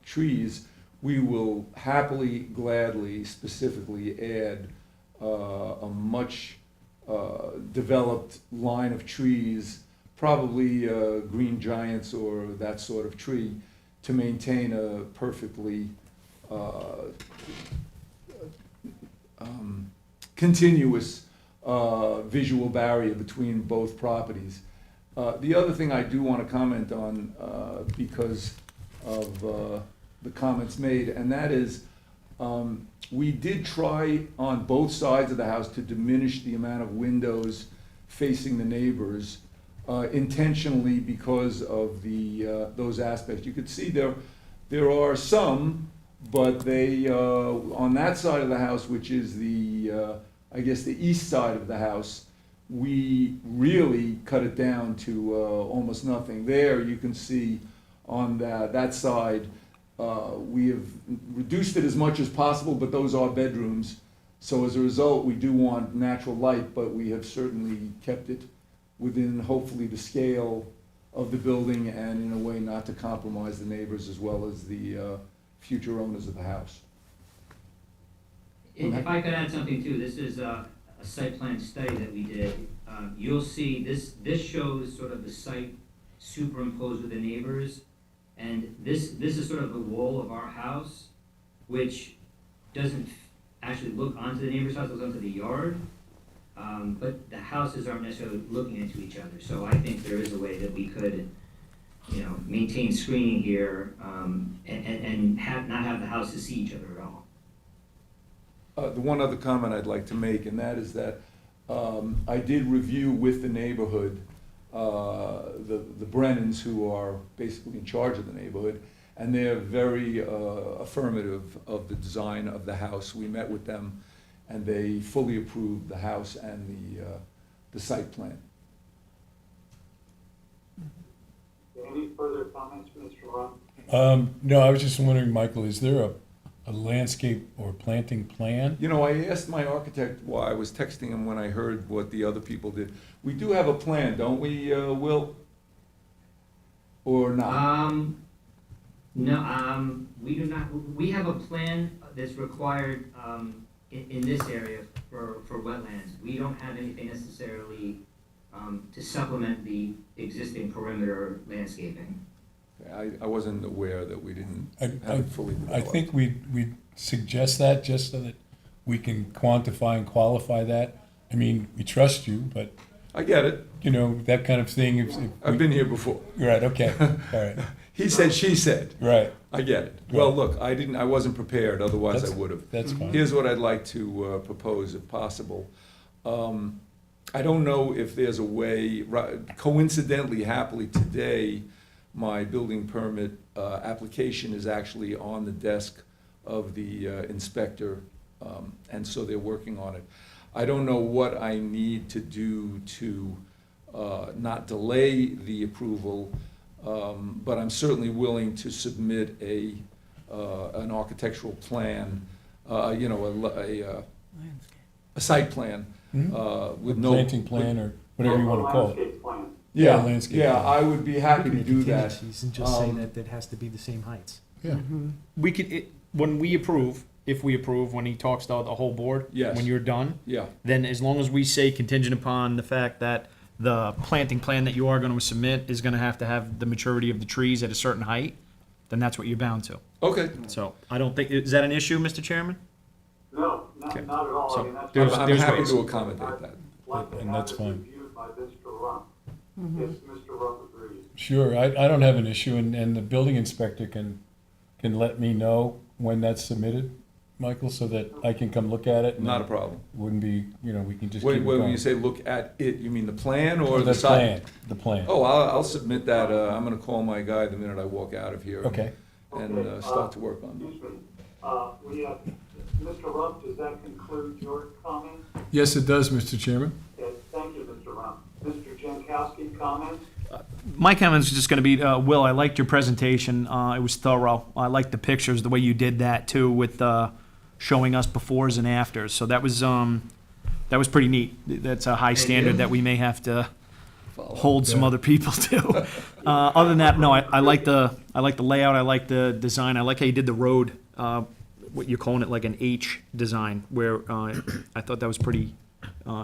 R: trees, we will happily, gladly, specifically add a much developed line of trees, probably green giants or that sort of tree, to maintain a perfectly continuous visual barrier between both properties. The other thing I do want to comment on, because of the comments made, and that is, we did try on both sides of the house to diminish the amount of windows facing the neighbors, intentionally because of those aspects. You could see there are some, but they, on that side of the house, which is I guess the east side of the house, we really cut it down to almost nothing. There you can see on that side, we have reduced it as much as possible, but those are bedrooms. So as a result, we do want natural light, but we have certainly kept it within hopefully the scale of the building and in a way not to compromise the neighbors as well as the future owners of the house.
Q: If I could add something too, this is a site plan study that we did. You'll see this shows sort of the site superimposed with the neighbors, and this is sort of the wall of our house, which doesn't actually look onto the neighbor's house, it looks onto the yard. But the houses aren't necessarily looking into each other, so I think there is a way that we could, you know, maintain screening here, and not have the houses see each other at all.
R: The one other comment I'd like to make, and that is that I did review with the neighborhood, the Brennans, who are basically in charge of the neighborhood, and they're very affirmative of the design of the house. We met with them, and they fully approved the house and the site plan.
B: Any further comments, Mr. Ron?
A: No, I was just wondering, Michael, is there a landscape or planting plan?
R: You know, I asked my architect why, I was texting him when I heard what the other people did. We do have a plan, don't we, Will? Or not?
Q: No, we do not, we have a plan that's required, in this area for wetlands. We don't have anything necessarily, to supplement the existing perimeter landscaping.
R: I wasn't aware that we didn't
A: I,
R: have it fully
A: I
R: developed.
A: think we suggest that just so that we can quantify and qualify that. I mean, we trust you, but,
R: I get it.
A: you know, that kind of thing, if
R: I've been here before.
A: Right, okay, all right,
R: He said, she said.
A: right.
R: I get it. Well,
A: Right.
R: look, I wasn't prepared, otherwise I
A: That's-
R: would have.
A: That's fine.
R: Here's what I'd like to propose, if possible. I don't know if there's a way, coincidentally, happily, today, my building permit application is actually on the desk of the inspector, and so they're working on it. I don't know what I need to do to not delay the approval, but I'm certainly willing to submit an architectural plan, you know, a site plan with no.
A: Planting plan or whatever you want to call it.
B: Landscape plan.
R: Yeah,
A: landscape
R: yeah,
A: plan.
R: I would be happy to do that.
I: Contingencies and just say that it has to be the same heights.
A: Yeah.
E: We could, when we approve, if we approve, when he talks to the whole board,
R: Yes.
E: when you're done,
R: Yeah,
E: then as long as we say contingent upon the fact that the planting plan that you are going to submit is going to have the maturity of the trees at a certain height, then that's what you're bound to.
R: okay.
E: So I don't think, is that an issue, Mr. Chairman?
B: No,
E: Okay.
B: not at all.
E: So
B: I mean, that's.
E: there's-
R: I'm
E: there's
R: happy
E: ways.
R: to accommodate that.
B: Like to
A: And
B: have
A: that's
B: it
A: fine.
B: reviewed by Mr. Rump, if Mr. Rump agrees.
A: Sure, I don't have an issue, and the building inspector can let me know when that's submitted, Michael, so that I can come look at it. and
R: Not a problem.
A: Wouldn't be, you know, we can just keep
R: Wait,
A: it
R: when
A: going.
R: you say look at it, you mean the plan or the
A: The
R: site?
A: plan, the plan.
R: Oh, I'll submit that, I'm gonna call my guy the minute I walk out of here.
A: Okay.
R: And
B: Okay,
R: start to work on
B: Excuse me, we have, Mr. Rump, does that conclude your comments?
A: Yes, it does, Mr. Chairman.
B: Yes, thank you, Mr. Rump. Mr. Jankowski, comments?
E: My comments are just going to be, Will, I liked your presentation. It was thorough. I liked the pictures, the way you did that too, with showing us befores and afters. So that was pretty neat. That's a high standard that we may have to hold some other people to. Other than that, no, I like the layout. I like the design. I like how you did the road, what you're calling it, like an H design, where I thought that was pretty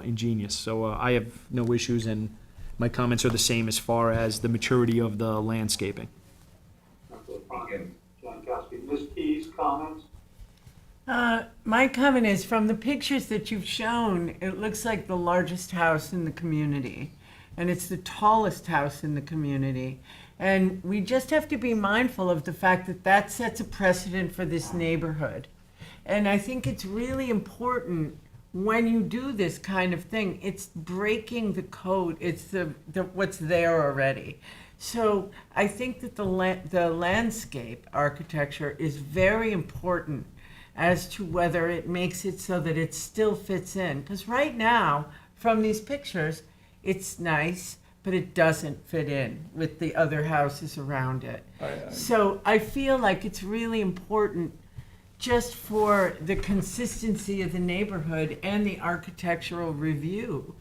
E: ingenious. So I have no issues, and my comments are the same as far as the maturity of the landscaping.
B: Okay, fine. Jankowski, Ms. Keyes, comments?
G: My comment is, from the pictures that you've shown, it looks like the largest house in the community. And it's the tallest house in the community. And we just have to be mindful of the fact that that sets a precedent for this neighborhood. And I think it's really important when you do this kind of thing, it's breaking the code. It's the what's there already. So I think that the landscape architecture is very important as to whether it makes it so that it still fits in. Because right now, from these pictures, it's nice, but it doesn't fit in with the other houses around it. So I feel like it's really important, just for the consistency of the neighborhood and the architectural review,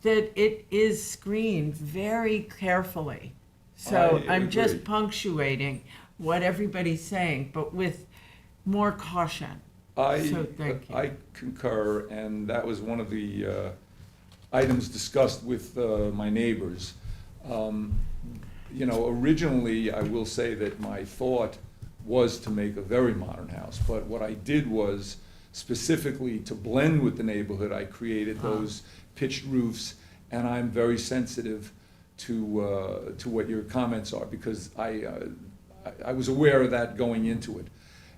G: that it is screened very carefully. So
R: I
G: I'm just
R: agree.
G: punctuating what everybody's saying, but with more caution. So thank you.
R: I concur, and that was one of the items discussed with my neighbors. You know, originally, I will say that my thought was to make a very modern house, but what I did was, specifically to blend with the neighborhood, I created those pitched roofs, and I'm very sensitive to what your comments are, because I was aware of that going into it.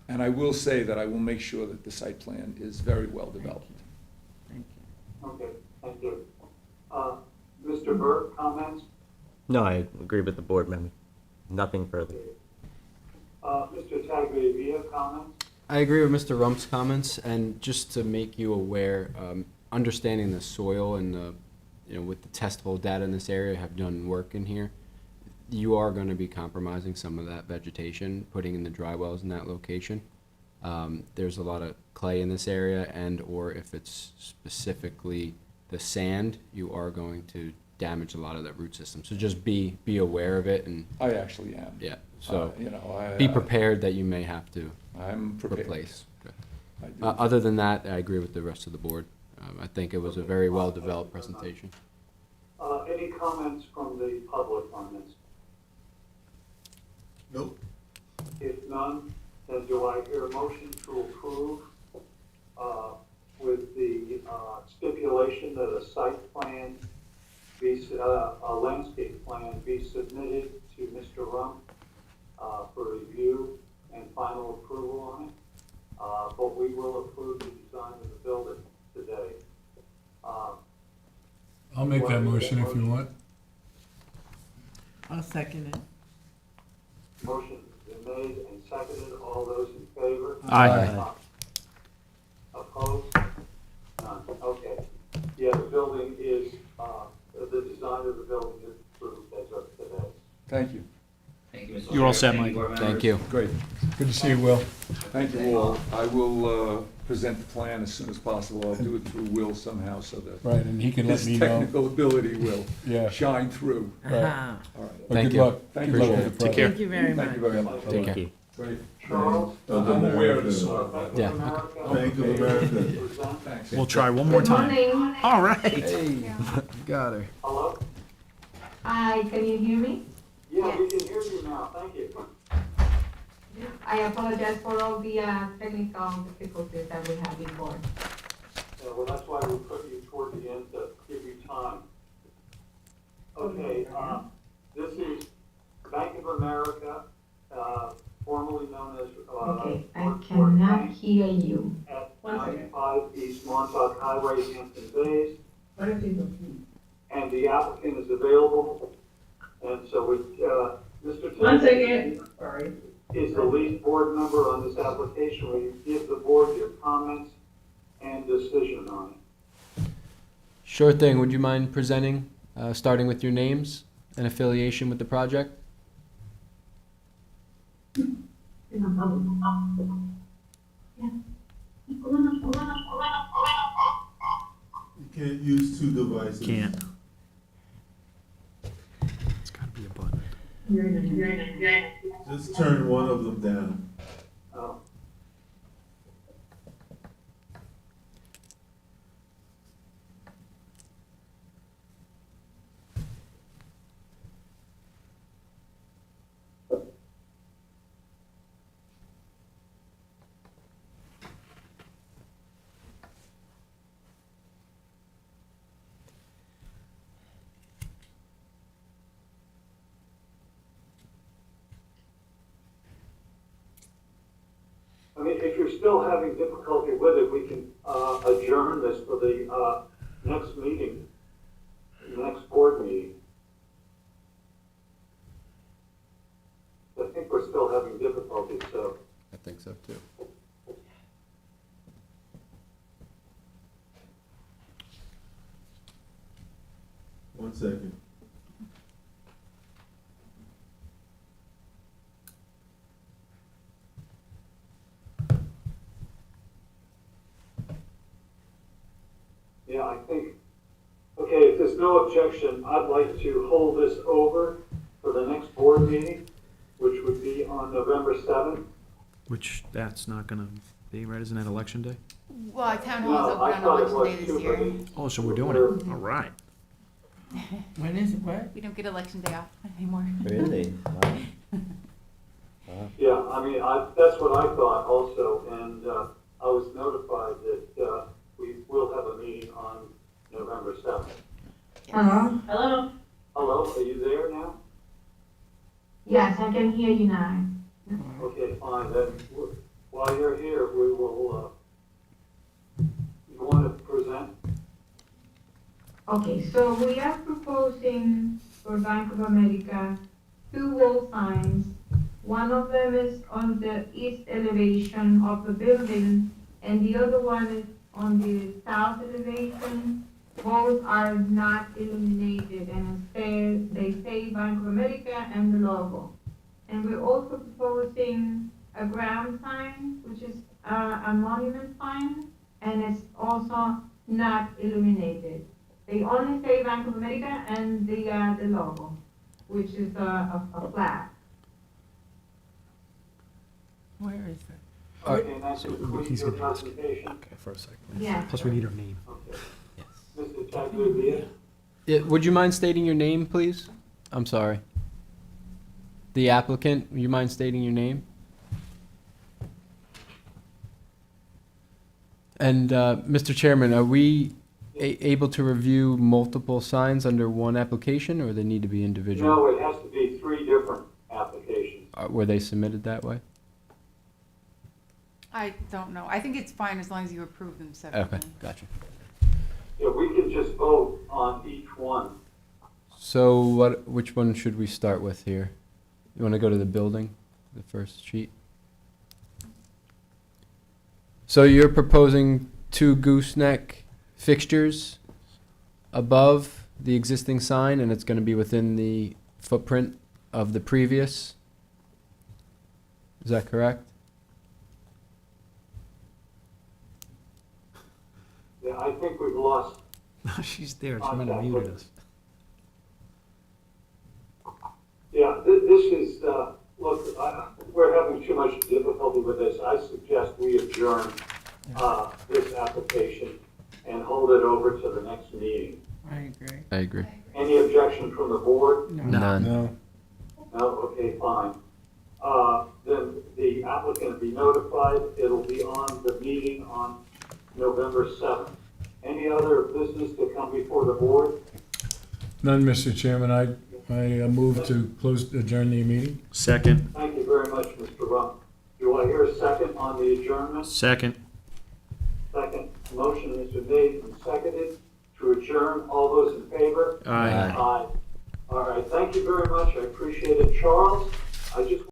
R: And I will say that I will make sure that the site plan is very well developed.
G: Thank you.
B: Okay, thank you. Mr. Burke, comments?
O: No, I agree with the board member. Nothing further.
B: Mr. Tagliavia, comments?
F: I agree with Mr. Rump's comments, and just to make you aware, understanding the soil and the, with the test hole data in this area, have done work in here. You are going to be compromising some of that vegetation, putting in the dry wells in that location. there's a lot of clay in this area, and or if it's specifically the sand, you are going to damage a lot of that root system. So just be aware of it, and
R: I actually am.
F: yeah, so
R: You know,
F: be prepared that you may have to
R: I'm prepared.
F: replace.
R: I do.
F: Other than that, I agree with the rest of the board. I think it was a very well-developed presentation.
B: Any comments from the public on this?
J: Nope.
B: If none, then do I hear a motion to approve, with the, stipulation that a site plan be, a landscape plan be submitted to Mr. Rump, for review and final approval on it? But we will approve the design of the building today.
A: I'll make that motion if you want.
G: I'll second it.
B: Motion has been made and seconded. All those in favor?
E: Aye.
B: Opposed? None. Okay. Yeah, the building is, the design of the building is approved as of today.
R: Thank you.
Q: Thank you, Mr.
E: You're all
Q: Chair.
E: set,
Q: Thank
E: Mike.
Q: board members.
F: Thank you.
R: Great.
A: Good to see you, Will.
R: Thank you all. I will present the plan as soon as possible. I'll do it through Will somehow so that
A: Right, and he can let
R: his
A: me know.
R: technical ability will
A: Yeah.
R: shine through.
A: Right.
G: Uh-huh.
R: All right.
A: But
F: Thank
A: good
F: you.
A: luck.
R: Thank
A: Good
R: you.
A: luck with the
E: Take
A: project.
E: care.
G: Thank you very much.
R: Thank you very much.
F: Take care.
R: Great.
B: Charles?
R: I'm aware of this.
B: Bank of
F: Yeah.
B: America.
J: Bank of America.
B: Present.
R: Thanks.
E: We'll try one more time. All right.
F: Hey, got her.
B: Hello?
S: Hi, can you hear me?
B: Yeah, we can hear you now. Thank you.
S: I apologize for all the technical difficulties that we had before.
B: Yeah, well, that's why we put you toward the end to give you time. Okay, this is Bank of America, formerly known as,
S: Okay, I
B: Fort
S: cannot
B: Bank
S: hear you.
B: at
S: One second.
B: 95 East Montauk Highway, Hampton Bays. And the applicant is available. And so we, Mr.
S: One
B: Tillman
S: second. Sorry.
B: is the lead board member on this application. Will you give the board your comments and decision on it?
F: Sure thing. Would you mind presenting, starting with your names and affiliation with the project?
J: You can't use two devices.
I: Can't. It's gotta be a button.
J: Just turn one of them down.
B: Oh. I mean, if you're still having difficulty with it, we can adjourn this for the next meeting, next board meeting. I think we're still having difficulty, so.
F: I think so too.
J: One second.
B: Yeah, I think, okay, if there's no objection, I'd like to hold this over for the next board meeting, which would be on November 7th.
E: Which, that's not gonna be, right? Isn't that election day?
C: Well, town hall is
B: No, I
C: open
B: thought
C: on
B: it
C: election
B: was
C: day
B: too,
C: this year.
B: but
E: Oh, so we're doing it. All right.
G: When is it, what?
C: We don't get election day off anymore.
O: Really? Wow.
B: yeah, I mean, that's what I thought also, and I was notified that we will have a meeting on November 7th.
S: Hello? Hello?
B: Hello, are you there now?
S: Yes, I can hear you now.
B: Okay, fine, then, while you're here, we will, you want to present?
S: Okay, so we are proposing for Bank of America 2 wall signs. One of them is on the east elevation of the building, and the other one is on the south elevation. Both are not illuminated, and instead they say Bank of America and the logo. And we're also proposing a ground sign, which is a monument sign, and it's also not illuminated. They only say Bank of America and the logo, which is a flag.
G: Where is it?
B: Okay, and that concludes
I: he's
B: your
I: gonna ask.
B: presentation.
I: Okay, for a second.
S: Yeah.
I: Plus, we need her name.
B: Okay. Mr. Tagliabue?
F: Would you mind stating your name, please? I'm sorry. The applicant, would you mind stating your name? And, Mr. Chairman, are we able to review multiple signs under one application, or they need to be individual?
B: No, it has to be 3 different applications.
F: Were they submitted that way?
C: I don't know. I think it's fine as long as you approve them separately.
F: Okay, gotcha.
B: Yeah, we can just vote on each one.
F: So which one should we start with here? You want to go to the building, the first sheet? So you're proposing 2 gooseneck fixtures above the existing sign, and it's going to be within the footprint of the previous? Is that correct?
B: Yeah, I think we've lost.
I: She's there. She might have muted us.
B: Yeah, this is, look, we're having too much difficulty with this. I suggest we adjourn this application and hold it over to the next meeting.
G: I agree.
F: I agree.
B: Any objection from the board?
F: None.
A: No.
B: No? Okay, fine. Then the applicant be notified. It'll be on the meeting on November 7th. Any other business to come before the board?
A: None, Mr. Chairman. I move to adjourn the meeting.
E: Second.
B: Thank you very much, Mr. Rump. Do I hear a second on the adjournment?
E: Second.
B: Second. Motion has been made and seconded to adjourn. All those in favor?
E: Aye.
B: Aye. All right, thank you very much. I appreciate it. Charles, I just